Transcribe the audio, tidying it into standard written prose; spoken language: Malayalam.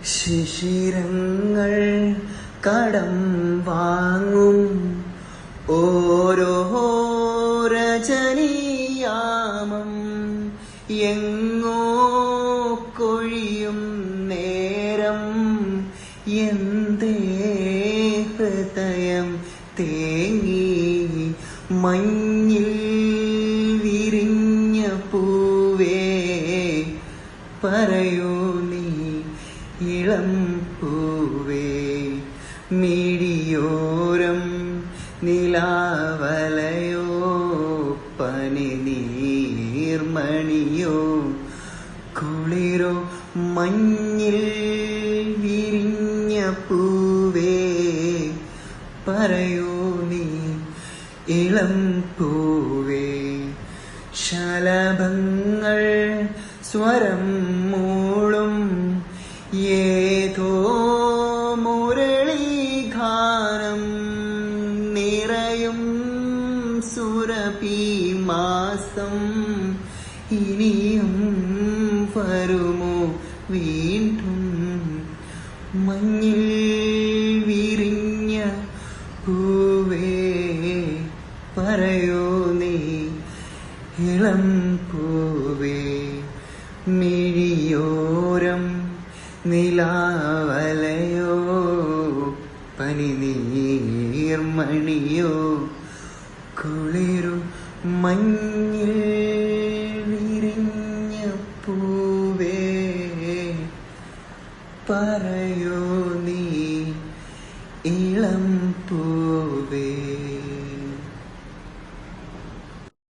ശിശിരങ്ങൾ കടം വാങ്ങും ഓരോ രജനിയാമം എങ്ങോ കൊഴിയും നേരം എന്തേ ഹൃദയം തേങ്ങി മഞ്ഞിൽ വിരിഞ്ഞ പൂവേ പറയൂ നീ ഇളം പൂവേ മിഴിയോരം നിലാവലയോ പനിനീർമണിയോ കുളിരോ മഞ്ഞിൽ വിരിഞ്ഞ പൂവേ പറയൂ നീ ഇളം പൂവേ ശലഭങ്ങൾ സ്വരം മൂളും ഏതോ മുരളീഗാനം നിറയും സുരഭി മാസം ഇനിയും വരുമോ വീണ്ടും മഞ്ഞിൽ വിരിഞ്ഞ പൂവേ പറയൂ നീ ഇളം പൂവേ മിഴിയോരം നിലാ